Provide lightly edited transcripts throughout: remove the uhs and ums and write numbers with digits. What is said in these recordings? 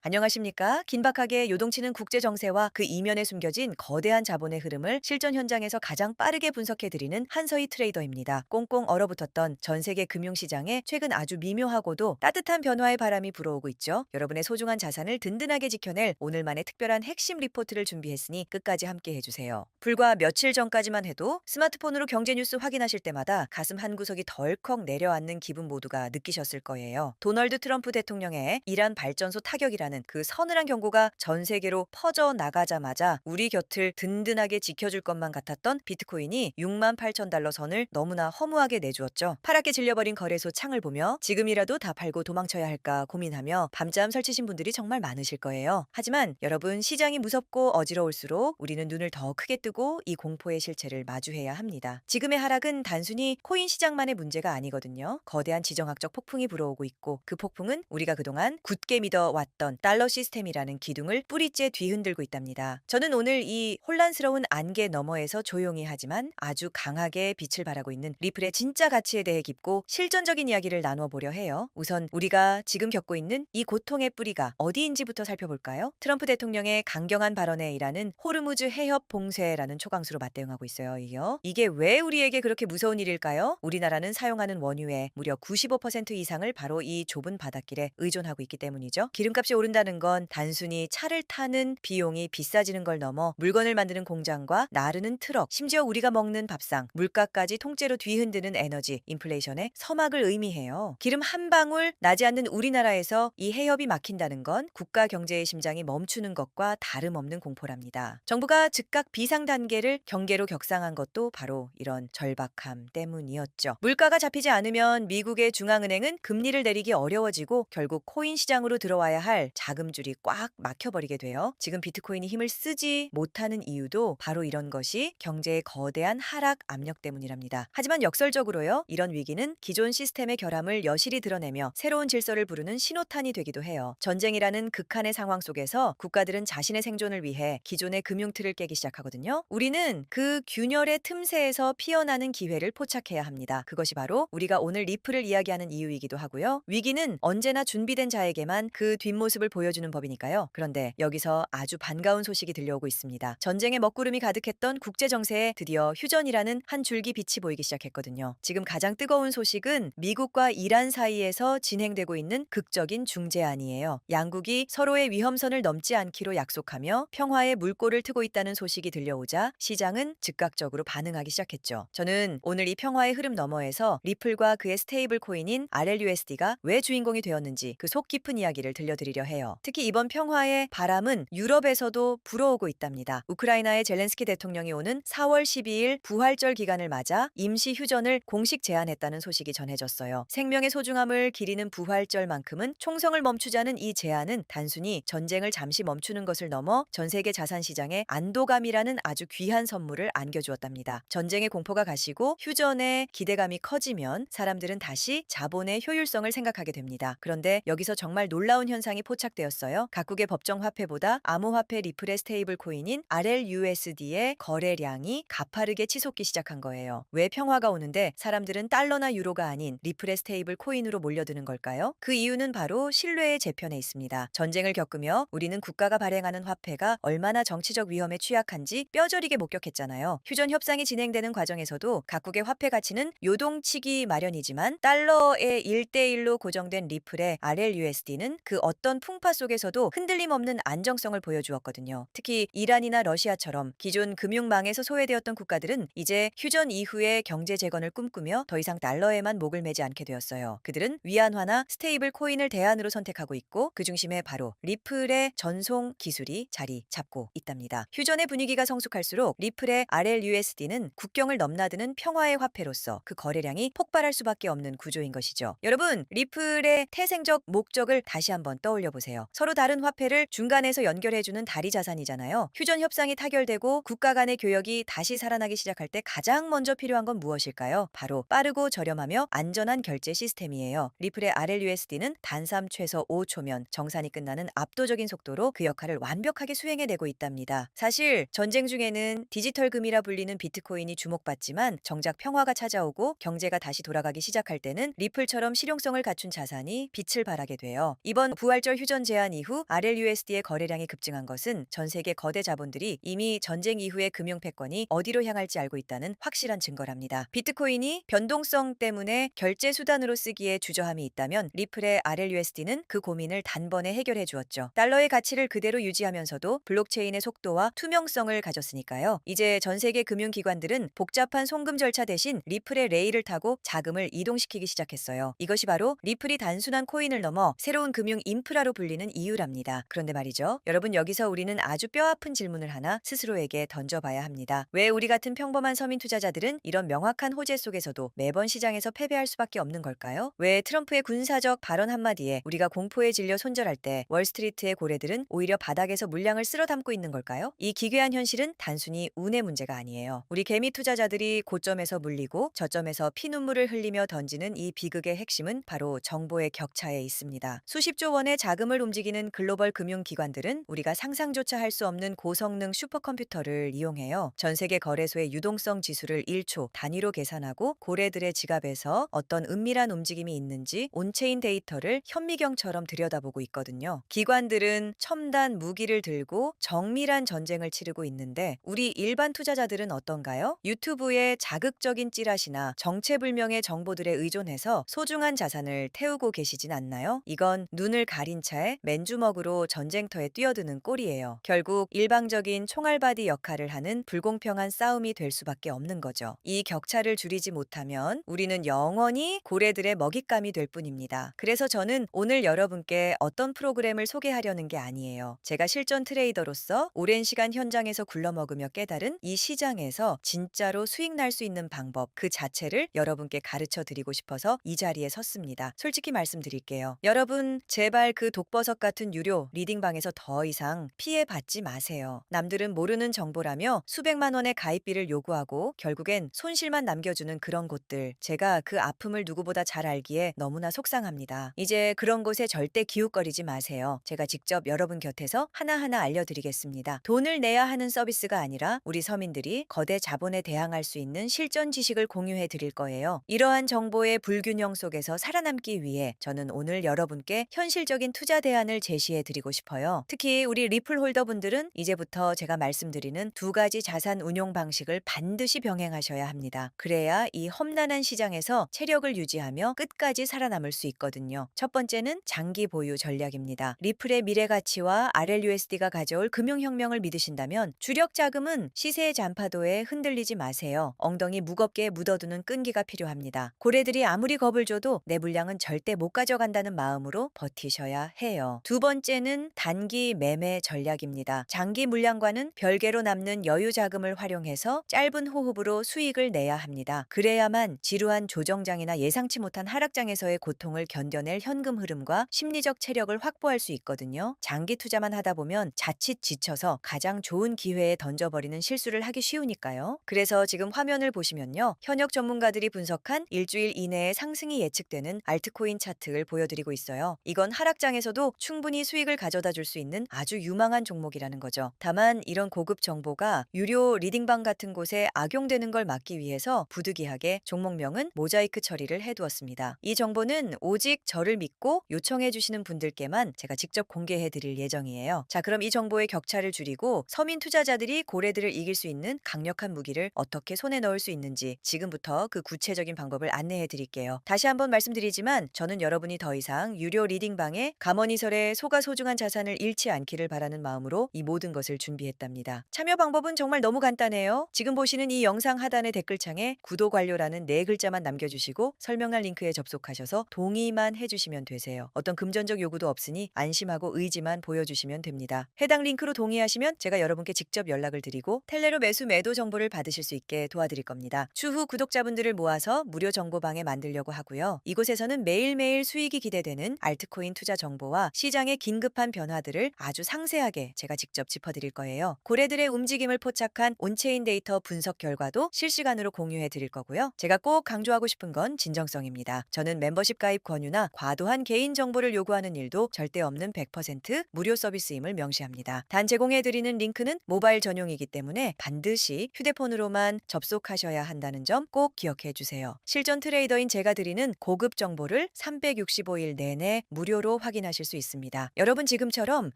안녕하십니까? 긴박하게 요동치는 국제 정세와 그 이면에 숨겨진 거대한 자본의 흐름을 실전 현장에서 가장 빠르게 분석해드리는 한서희 트레이더입니다. 꽁꽁 얼어붙었던 전 세계 금융시장에 최근 아주 미묘하고도 따뜻한 변화의 바람이 불어오고 있죠. 여러분의 소중한 자산을 든든하게 지켜낼 오늘만의 특별한 핵심 리포트를 준비했으니 끝까지 함께 해주세요. 불과 며칠 전까지만 해도 스마트폰으로 경제 뉴스 확인하실 때마다 가슴 한 구석이 덜컥 내려앉는 기분 모두가 느끼셨을 거예요. 도널드 트럼프 대통령의 이란 발전소 타격이라는 그 서늘한 경고가 전 세계로 퍼져 나가자마자 우리 곁을 든든하게 지켜줄 것만 같았던 비트코인이 6만 8천 달러 선을 너무나 허무하게 내주었죠. 파랗게 질려버린 거래소 창을 보며 지금이라도 다 팔고 도망쳐야 할까 고민하며 밤잠 설치신 분들이 정말 많으실 거예요. 하지만 여러분, 시장이 무섭고 어지러울수록 우리는 눈을 더 크게 뜨고 이 공포의 실체를 마주해야 합니다. 지금의 하락은 단순히 코인 시장만의 문제가 아니거든요. 거대한 지정학적 폭풍이 불어오고 있고, 그 폭풍은 우리가 그동안 굳게 믿어왔던 달러 시스템이라는 기둥을 뿌리째 뒤흔들고 있답니다. 저는 오늘 이 혼란스러운 안개 너머에서 조용히 하지만 아주 강하게 빛을 발하고 있는 리플의 진짜 가치에 대해 깊고 실전적인 이야기를 나누어 보려 해요. 우선 우리가 지금 겪고 있는 이 고통의 뿌리가 어디인지부터 살펴볼까요? 트럼프 대통령의 강경한 발언에 일하는 호르무즈 해협 봉쇄라는 초강수로 맞대응하고 있어요. 이게 왜 우리에게 그렇게 무서운 일일까요? 우리나라는 사용하는 원유의 무려 95% 이상을 바로 이 좁은 바닷길에 의존하고 있기 때문이죠. 기름값이 오른다는 건 단순히 차를 타는 비용이 비싸지는 걸 넘어 물건을 만드는 공장과 나르는 트럭, 심지어 우리가 먹는 밥상, 물가까지 통째로 뒤흔드는 에너지, 인플레이션의 서막을 의미해요. 기름 한 방울 나지 않는 우리나라에서 이 해협이 막힌다는 건 국가 경제의 심장이 멈추는 것과 다름없는 공포랍니다. 정부가 즉각 비상 단계를 경계로 격상한 것도 바로 이런 절박함 때문이었죠. 물가가 잡히지 않으면 미국의 중앙은행은 금리를 내리기 어려워지고 결국 코인 시장으로 들어와야 할 자금줄이 꽉 막혀버리게 돼요. 지금 비트코인이 힘을 쓰지 못하는 이유도 바로 이런 것이 경제의 거대한 하락 압력 때문이랍니다. 하지만 역설적으로요, 이런 위기는 기존 시스템의 결함을 여실히 드러내며 새로운 질서를 부르는 신호탄이 되기도 해요. 전쟁이라는 극한의 상황 속에서 국가들은 자신의 생존을 위해 기존의 금융 틀을 깨기 시작하거든요. 우리는 그 균열의 틈새에서 피어나는 기회를 포착해야 합니다. 그것이 바로 우리가 오늘 리플을 이야기하는 이유이기도 하고요. 위기는 언제나 준비된 자에게만 그 뒷모습을 보여주는 법이니까요. 그런데 여기서 아주 반가운 소식이 들려오고 있습니다. 전쟁의 먹구름이 가득했던 국제 정세에 드디어 휴전이라는 한 줄기 빛이 보이기 시작했거든요. 지금 가장 뜨거운 소식은 미국과 이란 사이에서 진행되고 있는 극적인 중재안이에요. 양국이 서로의 위험선을 넘지 않기로 약속하며 평화의 물꼬를 트고 있다는 소식이 들려오자 시장은 즉각적으로 반응하기 시작했죠. 저는 오늘 이 평화의 흐름 너머에서 리플과 그의 스테이블 코인인 RLUSD가 왜 주인공이 되었는지 그 속 깊은 이야기를 들려드리려 해요. 특히 이번 평화의 바람은 유럽에서도 불어오고 있답니다. 우크라이나의 젤렌스키 대통령이 오는 4월 12일 부활절 기간을 맞아 임시 휴전을 공식 제안했다는 소식이 전해졌어요. 생명의 소중함을 기리는 부활절만큼은 총성을 멈추자는 이 제안은 단순히 전쟁을 잠시 멈추는 것을 넘어 전 세계 자산 시장에 안도감이라는 아주 귀한 선물을 안겨주었답니다. 전쟁의 공포가 가시고 휴전의 기대감이 커지면 사람들은 다시 자본의 효율성을 생각하게 됩니다. 그런데 여기서 정말 놀라운 현상이 포착되었어요. 각국의 법정 화폐보다 암호화폐 리플의 스테이블 코인인 RLUSD의 거래량이 가파르게 치솟기 시작한 거예요. 왜 평화가 오는데 사람들은 달러나 유로가 아닌 리플의 스테이블 코인으로 몰려드는 걸까요? 그 이유는 바로 신뢰의 재편에 있습니다. 전쟁을 겪으며 우리는 국가가 발행하는 화폐가 얼마나 정치적 위험에 취약한지 뼈저리게 목격했잖아요. 휴전 협상이 진행되는 과정에서도 각국의 화폐 가치는 요동치기 마련이지만 달러의 1대1로 고정된 리플의 RLUSD는 그 어떤 풍파 속에서도 흔들림 없는 안정성을 보여주었거든요. 특히 이란이나 러시아처럼 기존 금융망에서 소외되었던 국가들은 이제 휴전 이후의 경제 재건을 꿈꾸며 더 이상 달러에만 목을 매지 않게 되었어요. 그들은 위안화나 스테이블 코인을 대안으로 선택하고 있고 그 중심에 바로 리플의 전송 기술이 자리 잡고 있답니다. 휴전의 분위기가 성숙할수록 리플의 RLUSD는 국경을 넘나드는 평화의 화폐로서 그 거래량이 폭발할 수밖에 없는 구조인 것이죠. 여러분, 리플의 태생적 목적을 다시 한번 떠올려 보세요. 서로 다른 화폐를 중간에서 연결해주는 다리 자산이잖아요. 휴전 협상이 타결되고 국가 간의 교역이 다시 살아나기 시작할 때 가장 먼저 필요한 건 무엇일까요? 바로 빠르고 저렴하며 안전한 결제 시스템이에요. 리플의 RLUSD는 단삼 최소 5초면 정산이 끝나는 압도적인 속도로 그 역할을 완벽하게 수행해내고 있답니다. 사실 전쟁 중에는 디지털 금이라 불리는 비트코인이 주목받지만 정작 평화가 찾아오고 경제가 다시 돌아가기 시작할 때는 리플처럼 실용성을 갖춘 자산이 빛을 발하게 돼요. 이번 부활절 휴전 휴전 제한 이후 RLUSD의 거래량이 급증한 것은 전 세계 거대 자본들이 이미 전쟁 이후의 금융 패권이 어디로 향할지 알고 있다는 확실한 증거랍니다. 비트코인이 변동성 때문에 결제 수단으로 쓰기에 주저함이 있다면 리플의 RLUSD는 그 고민을 단번에 해결해 주었죠. 달러의 가치를 그대로 유지하면서도 블록체인의 속도와 투명성을 가졌으니까요. 이제 전 세계 금융기관들은 복잡한 송금 절차 대신 리플의 레일을 타고 자금을 이동시키기 시작했어요. 이것이 바로 리플이 단순한 코인을 넘어 새로운 금융 인프라로 불리는 이유랍니다. 그런데 말이죠. 여러분, 여기서 우리는 아주 뼈아픈 질문을 하나 스스로에게 던져봐야 합니다. 왜 우리 같은 평범한 서민 투자자들은 이런 명확한 호재 속에서도 매번 시장에서 패배할 수밖에 없는 걸까요? 왜 트럼프의 군사적 발언 한마디에 우리가 공포에 질려 손절할 때 월스트리트의 고래들은 오히려 바닥에서 물량을 쓸어 담고 있는 걸까요? 이 기괴한 현실은 단순히 운의 문제가 아니에요. 우리 개미 투자자들이 고점에서 물리고 저점에서 피눈물을 흘리며 던지는 이 비극의 핵심은 바로 정보의 격차에 있습니다. 수십조 원의 자금을 움직이는 글로벌 금융기관들은 우리가 상상조차 할 수 없는 고성능 슈퍼컴퓨터를 이용해요. 전 세계 거래소의 유동성 지수를 1초 단위로 계산하고 고래들의 지갑에서 어떤 은밀한 움직임이 있는지 온체인 데이터를 현미경처럼 들여다보고 있거든요. 기관들은 첨단 무기를 들고 정밀한 전쟁을 치르고 있는데 우리 일반 투자자들은 어떤가요? 유튜브의 자극적인 찌라시나 정체불명의 정보들에 의존해서 소중한 자산을 태우고 계시진 않나요? 이건 눈을 가린 채 맨주먹으로 전쟁터에 뛰어드는 꼴이에요. 결국 일방적인 총알바디 역할을 하는 불공평한 싸움이 될 수밖에 없는 거죠. 이 격차를 줄이지 못하면 우리는 영원히 고래들의 먹잇감이 될 뿐입니다. 그래서 저는 오늘 여러분께 어떤 프로그램을 소개하려는 게 아니에요. 제가 실전 트레이더로서 오랜 시간 현장에서 굴러먹으며 깨달은 이 시장에서 진짜로 수익 날 수 있는 방법 그 자체를 여러분께 가르쳐 드리고 싶어서 이 자리에 섰습니다. 솔직히 말씀드릴게요. 여러분, 제발 그 독버섯 같은 유료 리딩방에서 더 이상 피해받지 마세요. 남들은 모르는 정보라며 수백만 원의 가입비를 요구하고 결국엔 손실만 남겨주는 그런 곳들. 제가 그 아픔을 누구보다 잘 알기에 너무나 속상합니다. 이제 그런 곳에 절대 기웃거리지 마세요. 제가 직접 여러분 곁에서 하나하나 알려드리겠습니다. 돈을 내야 하는 서비스가 아니라 우리 서민들이 거대 자본에 대항할 수 있는 실전 지식을 공유해 드릴 거예요. 이러한 정보의 불균형 속에서 살아남기 위해 저는 오늘 여러분께 현실적인 투자 대안을 제시해 드리고 싶어요. 특히 우리 리플 홀더분들은 이제부터 제가 말씀드리는 두 가지 자산 운용 방식을 반드시 병행하셔야 합니다. 그래야 이 험난한 시장에서 체력을 유지하며 끝까지 살아남을 수 있거든요. 첫 번째는 장기 보유 전략입니다. 리플의 미래 가치와 RLUSD가 가져올 금융혁명을 믿으신다면 주력 자금은 시세의 잔파도에 흔들리지 마세요. 엉덩이 무겁게 묻어두는 끈기가 필요합니다. 고래들이 아무리 겁을 줘도 내 물량은 절대 못 가져간다는 마음으로 버티셔야 해요. 두 번째는 단기 매매 전략입니다. 장기 물량과는 별개로 남는 여유 자금을 활용해서 짧은 호흡으로 수익을 내야 합니다. 그래야만 지루한 조정장이나 예상치 못한 하락장에서의 고통을 견뎌낼 현금 흐름과 심리적 체력을 확보할 수 있거든요. 장기 투자만 하다 보면 자칫 지쳐서 가장 좋은 기회에 던져버리는 실수를 하기 쉬우니까요. 그래서 지금 화면을 보시면요. 현역 전문가들이 분석한 일주일 이내에 상승이 예측되는 알트코인 차트를 보여드리고 있어요. 이건 하락장에서도 충분히 수익을 가져다 줄 수 있는 아주 유망한 종목이라는 거죠. 다만 이런 고급 정보가 유료 리딩방 같은 곳에 악용되는 걸 막기 위해서 부득이하게 종목명은 모자이크 처리를 해두었습니다. 이 정보는 오직 저를 믿고 요청해 주시는 분들께만 제가 직접 공개해 드릴 예정이에요. 자, 그럼 이 정보의 격차를 줄이고 서민 투자자들이 고래들을 이길 수 있는 강력한 무기를 어떻게 손에 넣을 수 있는지 지금부터 그 구체적인 방법을 안내해 드릴게요. 다시 한번 말씀드리지만 저는 여러분이 더 이상 유료 리딩방에 감언이설에 속아 소중한 자산을 잃지 않기를 바라는 마음으로 이 모든 것을 준비했답니다. 참여 방법은 정말 너무 간단해요. 지금 보시는 이 영상 하단의 댓글창에 구독 완료라는 네 글자만 남겨주시고 설명란 링크에 접속하셔서 동의만 해주시면 되세요. 어떤 금전적 요구도 없으니 안심하고 의지만 보여주시면 됩니다. 해당 링크로 동의하시면 제가 여러분께 직접 연락을 드리고 텔레로 매수 매도 정보를 받으실 수 있게 도와드릴 겁니다. 추후 구독자분들을 모아서 무료 정보방에 만들려고 하고요. 이곳에서는 매일매일 수익이 기대되는 알트코인 투자 정보와 시장의 긴급한 변화들을 아주 상세하게 제가 직접 짚어드릴 거예요. 고래들의 움직임을 포착한 온체인 데이터 분석 결과도 실시간으로 공유해 드릴 거고요. 제가 꼭 강조하고 싶은 건 진정성입니다. 저는 멤버십 가입 권유나 과도한 개인 정보를 요구하는 일도 절대 없는 100% 무료 서비스임을 명시합니다. 단 제공해 드리는 링크는 모바일 전용이기 때문에 반드시 휴대폰으로만 접속하셔야 한다는 점 꼭 기억해 주세요. 실전 트레이더인 제가 드리는 고급 정보를 365일 내내 무료로 확인하실 달성하실 수 있습니다. 여러분 지금처럼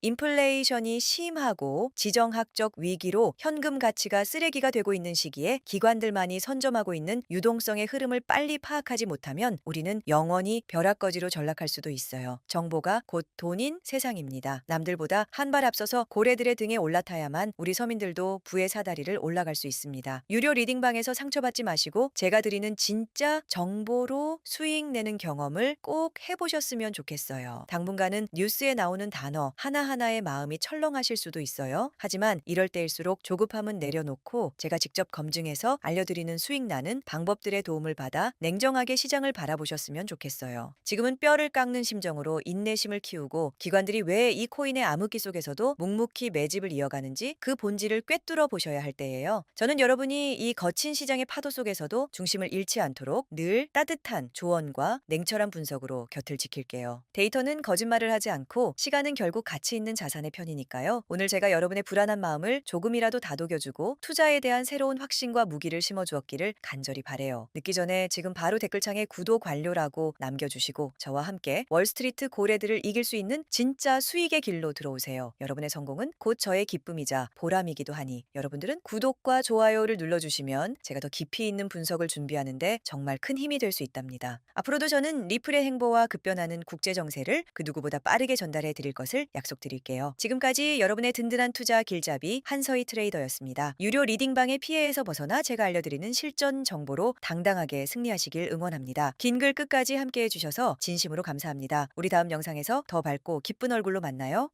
인플레이션이 심하고 지정학적 위기로 현금 가치가 쓰레기가 되고 있는 시기에 기관들만이 선점하고 있는 유동성의 흐름을 빨리 파악하지 못하면 우리는 영원히 벼락거지로 전락할 수도 있어요. 정보가 곧 돈인 세상입니다. 남들보다 한 발 앞서서 고래들의 등에 올라타야만 우리 서민들도 부의 사다리를 올라갈 수 있습니다. 유료 리딩방에서 상처받지 마시고 제가 드리는 진짜 정보로 수익 내는 경험을 꼭 해보셨으면 좋겠어요. 당분간은 뉴스에 나오는 단어 하나하나의 마음이 철렁하실 수도 있어요. 하지만 이럴 때일수록 조급함은 내려놓고 제가 직접 검증해서 알려드리는 수익 나는 방법들의 도움을 받아 냉정하게 시장을 바라보셨으면 좋겠어요. 지금은 뼈를 깎는 심정으로 인내심을 키우고 기관들이 왜 이 코인의 암흑기 속에서도 묵묵히 매집을 이어가는지 그 본질을 꿰뚫어 보셔야 할 때예요. 저는 여러분이 이 거친 시장의 파도 속에서도 중심을 잃지 않도록 늘 따뜻한 조언과 냉철한 분석으로 곁을 지킬게요. 데이터는 거짓말을 하지 않고 시간은 결국 가치 있는 자산의 편이니까요. 오늘 제가 여러분의 불안한 마음을 조금이라도 다독여주고 투자에 대한 새로운 확신과 무기를 심어주었기를 간절히 바래요. 늦기 전에 지금 바로 댓글창에 구독 완료라고 남겨주시고 저와 함께 월스트리트 고래들을 이길 수 있는 진짜 수익의 길로 들어오세요. 여러분의 성공은 곧 저의 기쁨이자 보람이기도 하니 여러분들은 구독과 좋아요를 눌러주시면 제가 더 깊이 있는 분석을 준비하는데 정말 큰 힘이 될 수 있답니다. 앞으로도 저는 리플의 행보와 급변하는 국제 정세를 그 누구보다 빠르게 전달해 드릴 것을 약속드릴게요. 지금까지 여러분의 든든한 투자 길잡이 한서희 트레이더였습니다. 유료 리딩방의 피해에서 벗어나 제가 알려드리는 실전 정보로 당당하게 승리하시길 응원합니다. 긴 글 끝까지 함께해 주셔서 진심으로 감사합니다. 우리 다음 영상에서 더 밝고 기쁜 얼굴로 만나요.